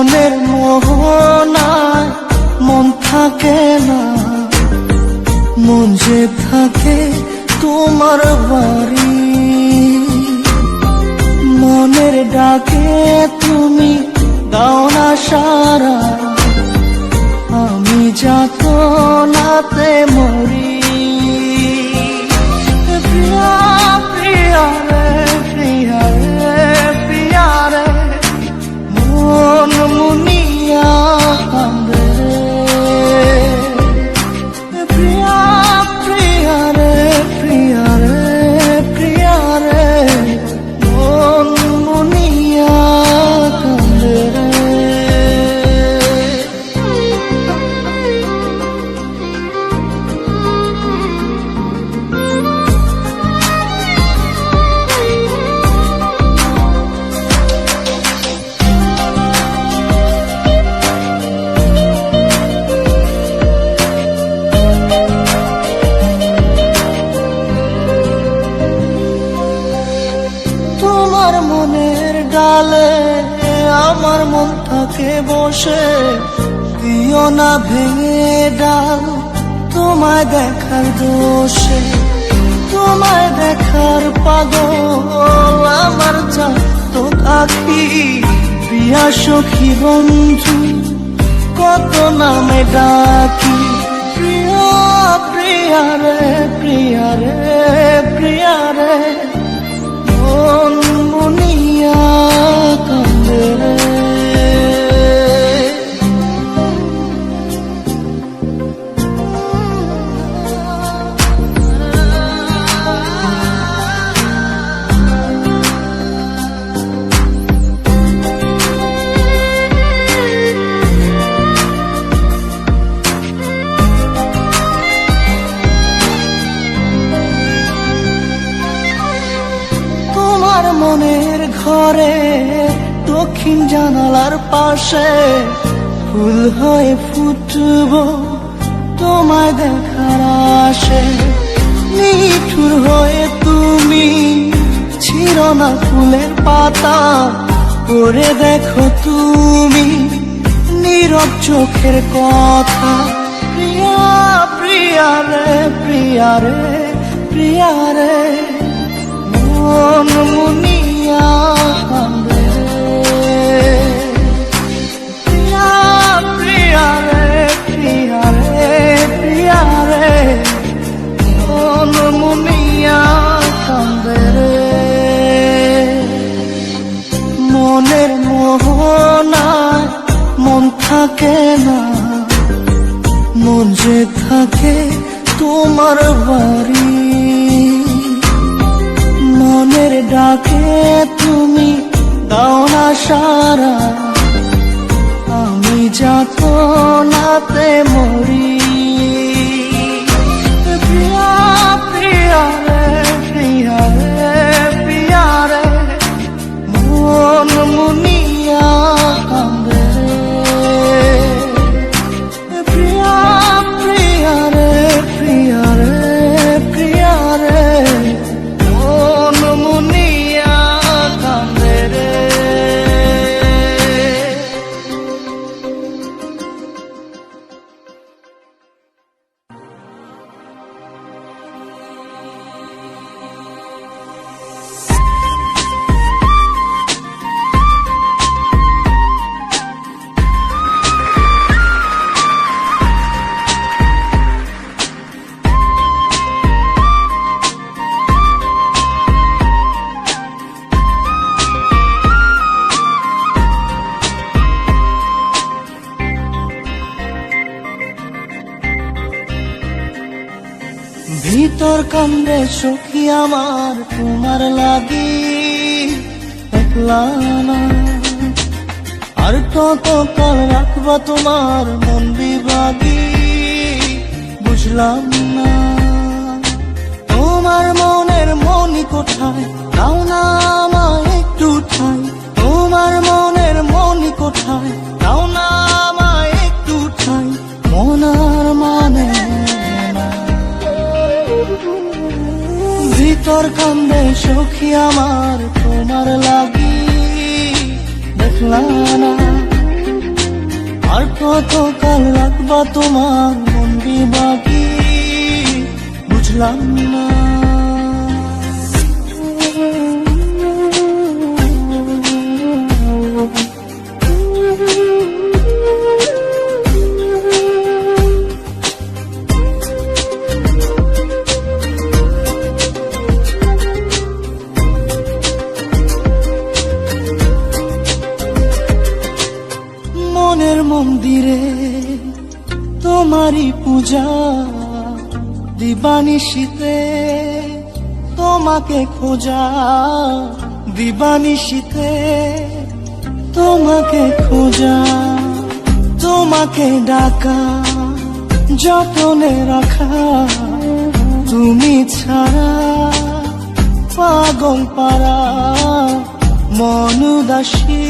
মনের মোহনায় মন থাকে না, মন যে থাকে তোমার বাড়ি। মনের ডাকে তুমি দাও না সারা, আমি যাত নাতে মরি। প্রিয়া প্রিয়া রে প্রিয়া রে প্রিয়া রে, মন মুনিয়া কান্দে রে। প্রিয়া প্রিয়া রে প্রিয়া রে প্রিয়া রে, মন মুনিয়া কান্দে রে। তোমার মনের ডালে আমার মন থাকে বসে, দিও না ভেঙে ডাল তোমায় দেখার দোষে। তোমায় দেখার পাগল আমার তো আখি, প্রিয়া সখী বন্ধু কত নামে ডাকি। প্রিয়া প্রিয়া রে প্রিয়া রে প্রিয়া রে, মন মুনিয়া কান্দে রে। তোমার মনের ঘরে দক্ষিণ জানালার পাশে ফুল হয়ে ফুটব তোমায় দেখার আশে। নিঠুর হয়ে তুমি ছিল না ফুলের পাতা, করে দেখো তুমি নীরব চোখের কথা। প্রিয়া প্রিয়া রে প্রিয়া রে প্রিয়া রে, মন মুনিয়া কান্দে রে। প্রিয়া প্রিয়া রে প্রিয়া রে প্রিয়া রে, মন মুনিয়া কান্দে রে। মনের মোহনায় মন থাকে না, মন যে থাকে তোমার বাড়ি। মনের ডাকে তুমি দাও না সারা, আমি যাত নাতে মরি। প্রিয়া প্রিয়া রে প্রিয়া রে প্রিয়া রে, মন মুনিয়া কান্দে রে। প্রিয়া প্রিয়া রে প্রিয়া রে প্রিয়া রে, মন মুনিয়া কান্দে রে। ভিতর কান্দে সখী আমার তোমার লাগি, একলা না আর কত কাল রাখবা তোমার মন বিভাগী। বুঝলাম না তোমার মনের মনি কোথায়, দাও না আমায় একটু ঠাই। তোমার মনের মনি কোথায়, দাও না আমায় একটু ঠাই। মনার মানে ভিতর কান্দে সখী আমার তোমার লাগি, দেখলা না তোমার মন বিভাগী, বুঝলাম না। মনের মন্দিরে তোমারই পূজা, দিবানিশীতে তোমাকে খোঁজা, দিবানিশীতে তোমাকে খোঁজা, তোমাকে ডাকা, যতনে রাখা, তুমি ছাড়া পাগল পারা মন উদাসী,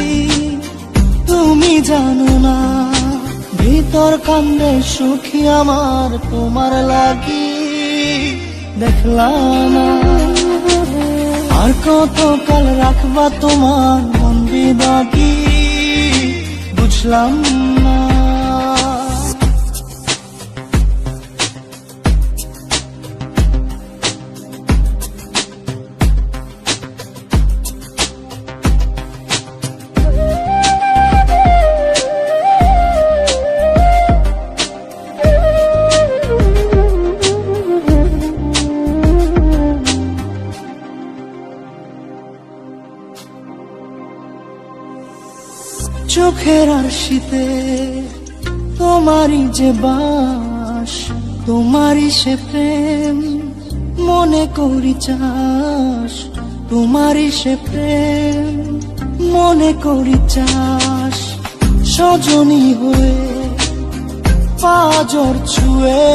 তুমি জানো না ভিতর কান্দে সুখী আমার তোমার লাগি, দেখলাম না আর কতকাল রাখবা তোমার মন বিভাগী, বুঝলাম না। চোখের আরশিতে তোমারই যে বাস, তোমারই সে প্রেম মনে করি চাস, তোমারই সে প্রেম মনে করি চাস, সজনী হয়ে পাজর ছুঁয়ে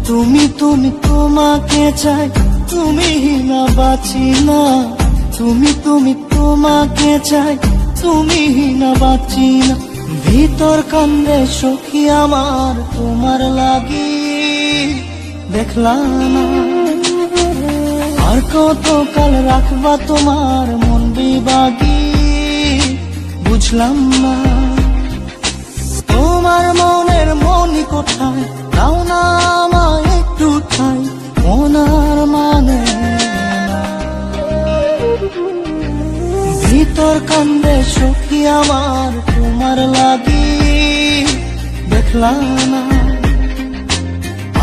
তুমি তুমি তোমাকে চাই, তুমি না বাঁচি না, তুমি তুমি তোমাকে চাই, তুমি না বাঁচি না, ভিতর কান্দে সখী আমার তোমার লাগি, দেখলাম না আর কতকাল রাখবা তোমার মন বিভাগী, বুঝলাম না। তোমার মনের মনি কোথায়, দাও না আমায় একটু ঠাই, মনার মানে ভিতর কান্দে সখী আমার তোমার লাগি, দেখলাম না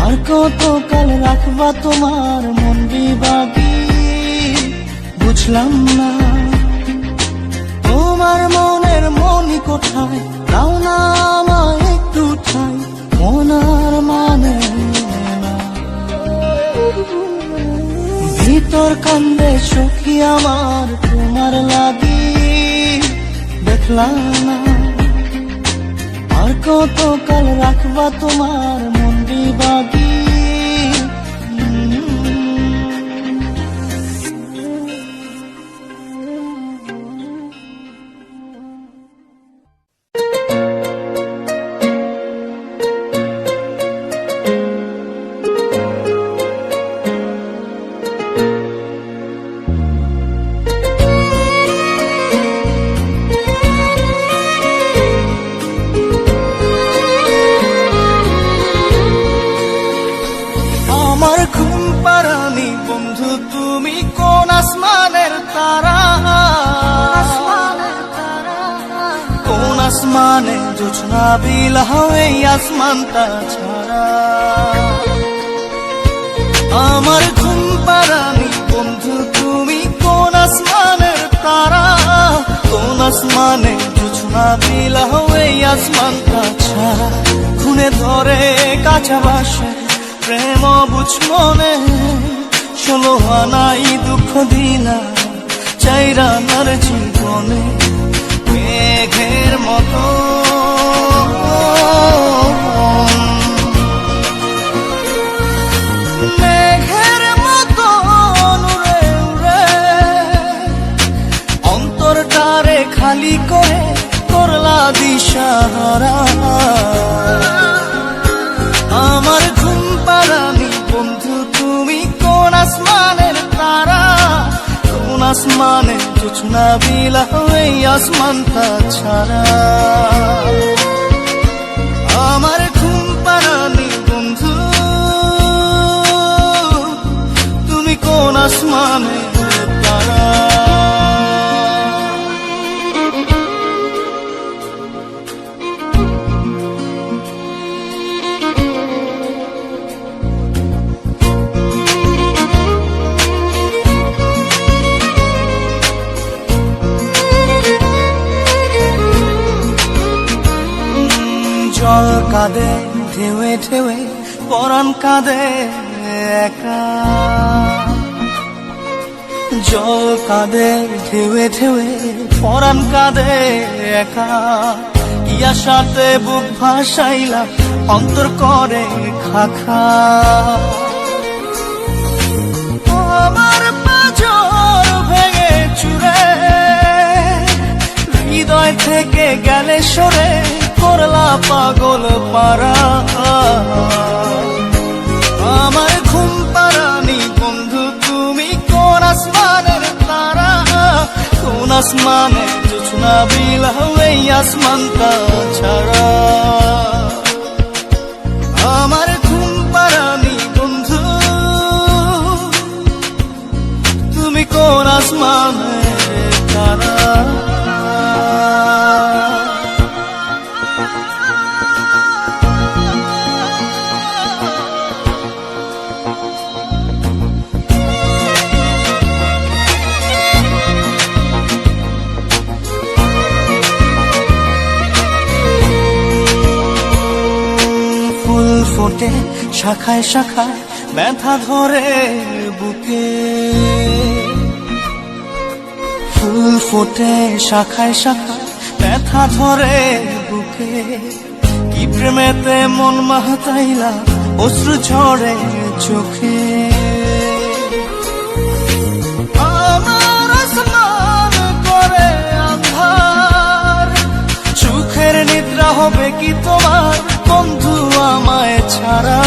আর কতকাল রাখবা তোমার মন বিভাগী, বুঝলাম না। তোমার মনের মনি কোথায়, দাও না আমায় একটু ঠাই, মনার মানে ভিতর কান্দে সখী আমার তোমার লাগি, দেখলাম না আর কতকাল রাখবা তোমার মন বিভাগী। আসমানে জোছনা বিলাও এই আসমানটা ছাড়া, আমার ঘুম পাড়ানি বন্ধু তুমি কোন আসমানের তারা, কোন আসমানে জোছনা বিলাও এই আসমানটা ছাড়া, খুনে ধরে কাঁচা বাসে প্রেম বুঝ মনে, 16 আনাই দুঃখ দিলা চাইরানার জীবনে, মেঘের মতো মেঘের মতো উড়ে উড়ে অন্তরটারে খালি করে করলা দিশাহারা, আমার ঘুম পাড়ানি বন্ধু তুমি কোন আসমানের তারা, কোন আসমানে জোছনা বিলাও এই আসমানটা ছাড়া, আমার আসমানের তারা। জল কাঁদে ঢেউে ঢেউে, পরাণ কাঁদে একা। জল কাঁদে ঢেউে ঢেউে, পরাণ কাঁদে একা। কি আশাতে বুক ভাসাইলা, অন্তর করে খাখা। আমার পাঁজর ভেঙে চুরে, হৃদয় থেকে গেলে সরে, করলা পাগল পারা। আমার ঘুম পারানি বন্ধু, তুমি কোন আসমানের তারা? কোন আসমানে জোছনা বিলাও এই আসমানটা ছাড়া? আমার ঘুম পারানি বন্ধু, তুমি কোন আসমানের তারা? ফোটে শাখায় শাখায়, ব্যথা ধরে বুকে। ফুল ফোটে শাখায় শাখায়, ব্যথা ধরে বুকে। কি প্রেমেতে মন মাতাইলা, অশ্রু ঝরে চোখে। আমার আসমান করে আন্ধার, সুখের নিদ্রা হবে কি তোমার বন্ধু আমায় ছাড়া?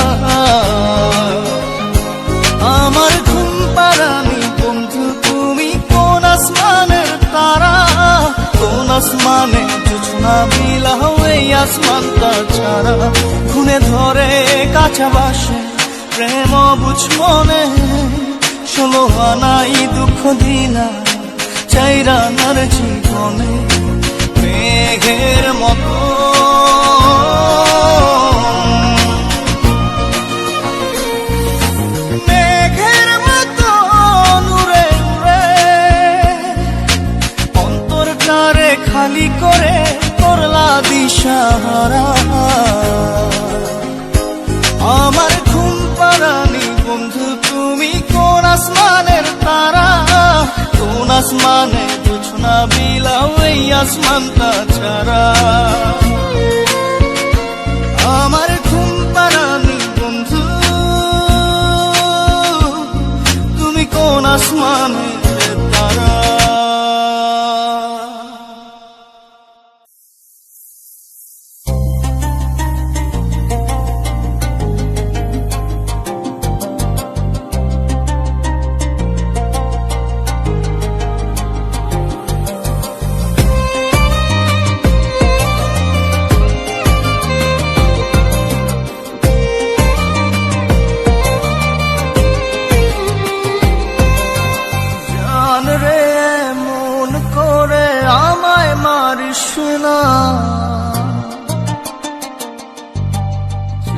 আমার ঘুম পারানি বন্ধু, তুমি কোন আসমানের তারা? কোন আসমানে জোছনা বিলাও এই আসমানটা ছাড়া? খুনে ধরে কাঁচা বাসে প্রেম বুঝ মনে, 16 আনাই দুঃখ দিলা চাইরা নার জীবনে। মেঘের মতো খালি করে করলা দিশাহারা। আমার ঘুম পারানি বন্ধু, তুমি কোন আসমানের তারা? কোন আসমানে জোছনা বিলাও এই আসমানটা ছাড়া? আমার ঘুম পারানি বন্ধু, তুমি কোন আসমানের তারা?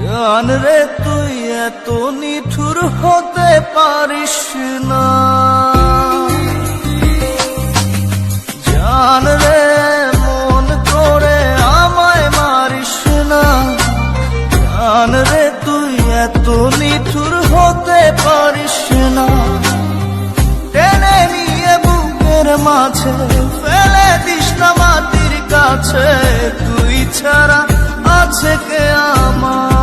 জান রে তুই এত নিঠুর হতে পারিস না। জান রে মন করে আমায় মারিস না। জান রে তুই এত নিঠুর হতে পারিস না। টেনে নিয়ে বুকের মাঝে ফেলে দিস না মাটির কাছে। তুই ছাড়া আছে কে আমার?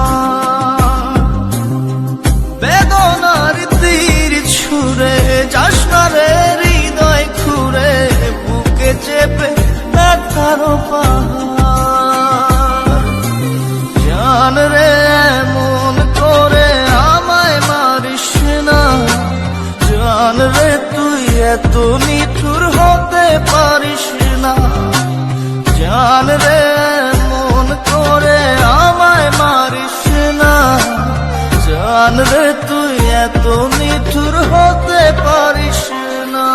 বেদনার তীর ছুঁড়ে যাস না রে হৃদয় খুঁড়ে। বুকে চেপে ব্যথার পাহাড়। জান রে এমন করে আমায় মারিস না। জান রে তুই এত নিঠুর হতে পারিস না। জান রে মন করে আমায় মারিস না। জান রে তুই এত নিঠুর হতে পারিস না।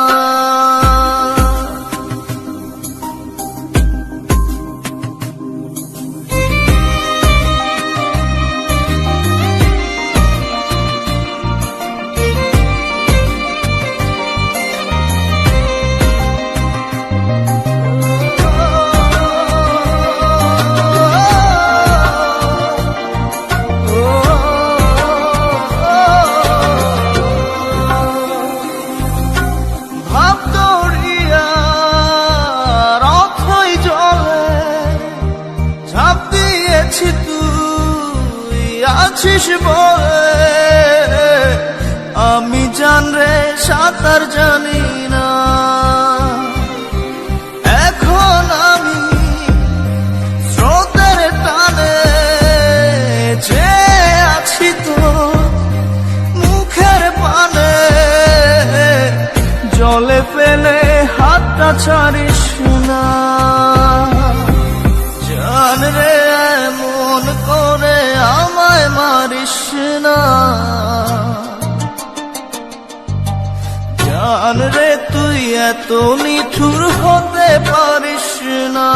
আছিস বলে আমি জানরে সাঁতার জানি না। এখন আমি স্রোতের টানে যে আছি তো মুখের পানে, জলে ফেলে হাতটা ছাড়িস না। জান রে এমন করে আমায় মারিস না। জান রে তুই এত নিঠুর হতে পারিস না।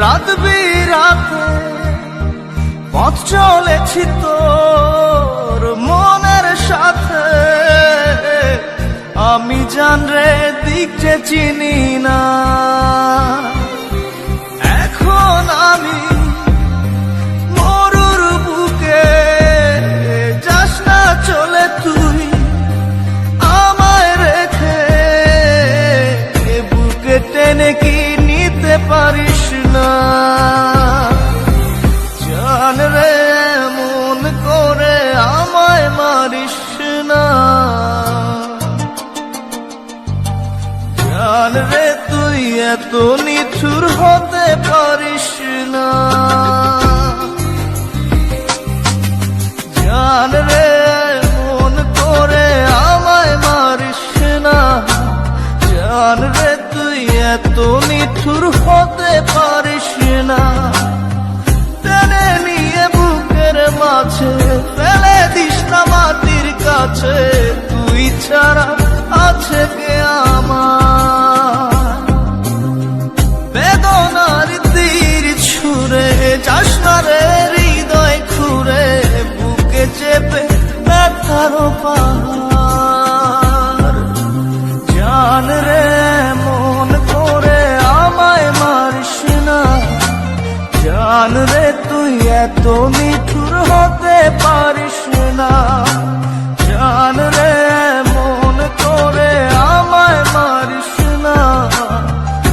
রাত বিরাতে পথ চলেছি তোর মনের সাথে, আমি জানরে দিক যে চিনি না। এখন আমি মরুর বুকে, যাস না চলে তুই আমায় রেখে, বুকে টেনে কি নিতে পারিস না। জান রে এমন করে আমায় মারিস না। জান রে তুই এত নিঠুর হতে পারিস না। জান রে এমন করে আমায় মারিস না। জান রে তুই এত নিঠুর হতে পারিস না। টেনে নিয়ে বুকের মাঝে ফেলে দিস না মাটির কাছে, তুই ছাড়া আছে কে আমার। বেদনার তীর ছুঁড়ে যাস না রে হৃদয় খুঁড়ে, বুকে চেপে ব্যথার পাহাড়। জান রে মন করে আমায় মারিস না। জান রে তুই এত নিঠুর হতে পারিস না। জান রে মন করে আমায় মারিস না।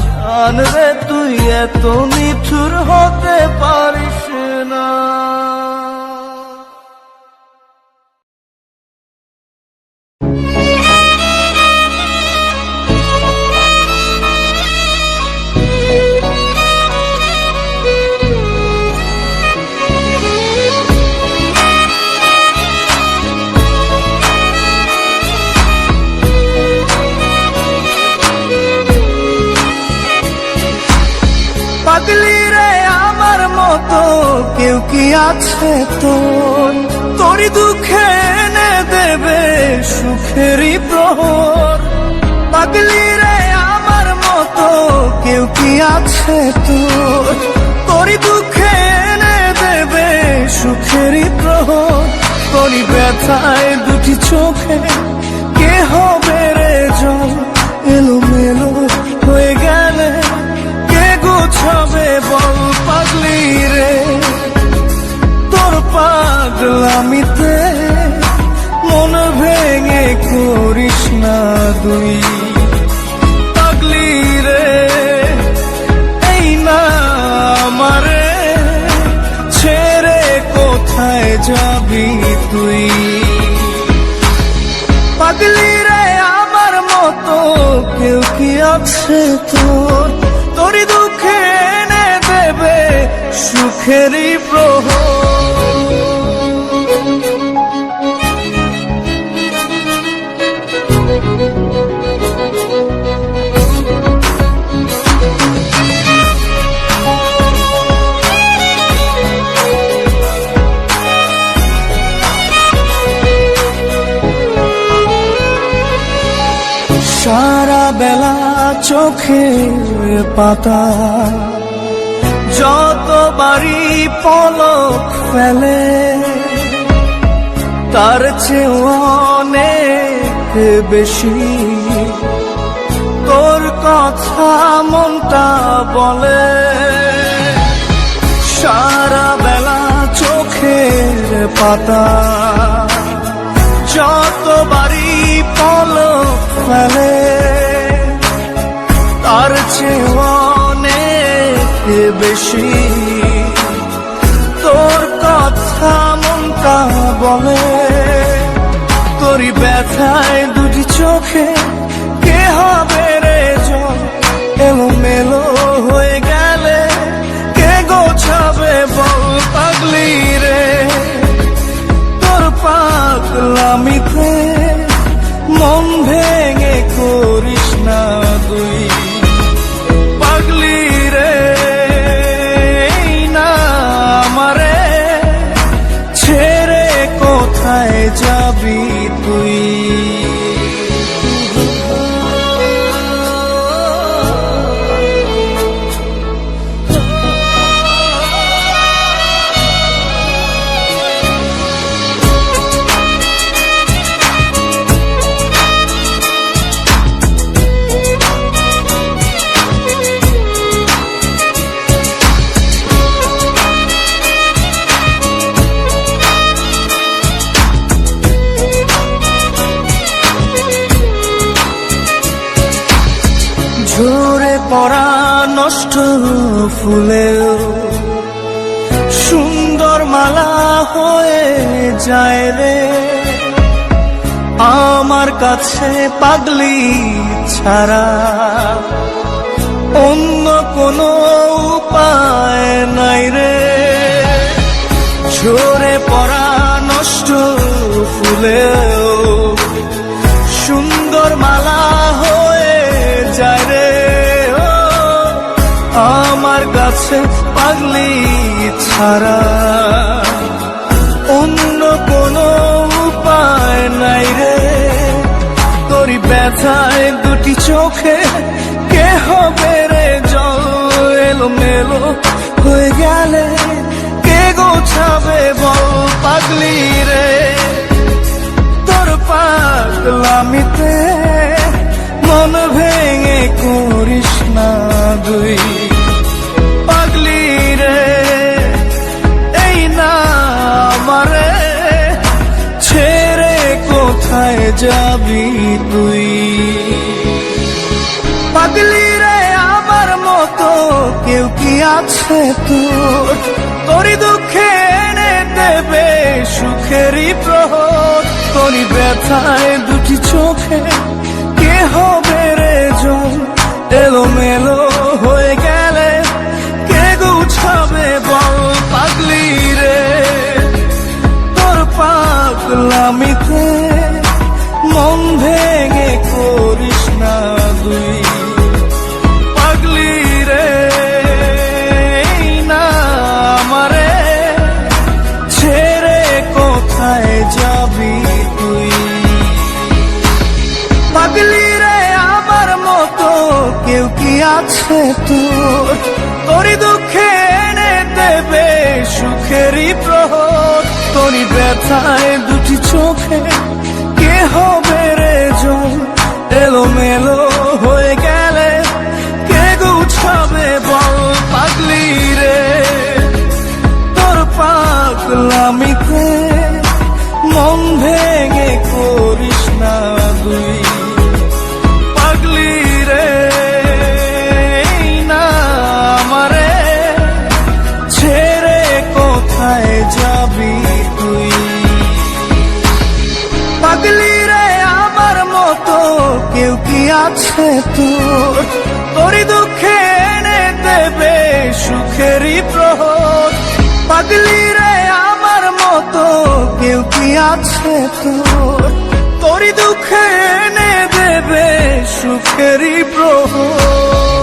জান রে তুই এত নিঠুর হতে পারিস না। পাগলি রে আমার মতো কেউ কি আছে তোর, তোরই দুঃখে এনে দেবে সুখেরই প্রহর। পাগলি রে আমার মতো কেউ কি আছে তোর, তোরই দুঃখে এনে দেবে সুখেরই প্রহর। তোরই ব্যথায় দুটি চোখে কে হবে রে জল, এলোমেলো হয়ে গেলে গুছাবে বল পাগলি রে। তোর পাগলামিতে মন ভেঙে করিস না তুই পাগলি রে। এই না আমারে ছেড়ে কোথায় যাবি তুই। পাগলি রে আমার মতো কেউ কি আছে তোর, তোরই দুঃখে এনে দেবে সুখেরই প্রহর। সারা বেলা চোখের পাতা যতবারই পলক ফেলে, তার চেয়ে অনেক বেশি তোর কথা মনটা বলে। সারা বেলা চোখের পাতা যতবারই পলক ফেলে, তার চেয়ে অনেক বেশি তোর কথা মনটা বলে। তোরই ব্যথায় দুটি চোখে কে হবে রে জল, এলোমেলো হয়ে গেলে কে গোছাবে বল। পাগলি রে তোর পাগলামিতে মন ভেঙে করিস না তুই। পাগলি রে না আমারে ছেড়ে কোথায় যাবি তুই। ঝরে পড়া নষ্ট ফুলেও সুন্দর মালা হয়ে যায় রে আমার কাছে। পাগলি ছাড়া অন্য কোনো উপায় নাই রে। ঝরে পড়া নষ্ট ফুলেও সুন্দর মালা হয়ে যায় রে আমার কাছে। পাগলি ছাড়া অন্য কোনো উপায় নাই রে। তোরই ব্যথায় দুটি চোখে কে হবে রে জল, এলোমেলো হয়ে গেলে কে গোছাবে বল। পাগলি রে তোর পাগলামিতে মন ভেঙে করিস না তুই। পাগলি রে এই না আমারে ছেড়ে কোথায় যাবি তুই। পাগলি রে আমার মতো কেউ কি আছে তোর, তোরই দুঃখে এনে দেবে সুখেরই প্রহর। তোরই ব্যথায় দুটি চোখে কে হবে রে জল, এলোমেলো হয়ে গেলে কে গুছাবে বল। পাগলি রে তোর পাগলামিতে মন ভেঙে করিস না তুই। পাগলি রে না আমারে ছেড়ে কোথায় যাবি তুই। পাগলি রে আমার মতো কেউ কি আছে তোর, তোরই দুঃখে এনে দেবে সুখেরই প্রহর। তোরই ব্যথায় দুটি চোখে কে হবে রে জল, এলোমেলো হয়ে গেলে কে গুছাবে বল। পাগলি রে তোর পাগলামিতে মন ভেঙে করিস না তুই। পাগলি রে না আমারে ছেড়ে কোথায় যাবি তুই। পাগলি রে আমার কেউ কি আছে তোর, তোরই দুঃখে এনে দেবে সুখেরই প্রহর। পাগলি রে আমার মতো কেউ কি আছে তোর, তোরই দুঃখে এনে দেবে সুখেরই প্রহর।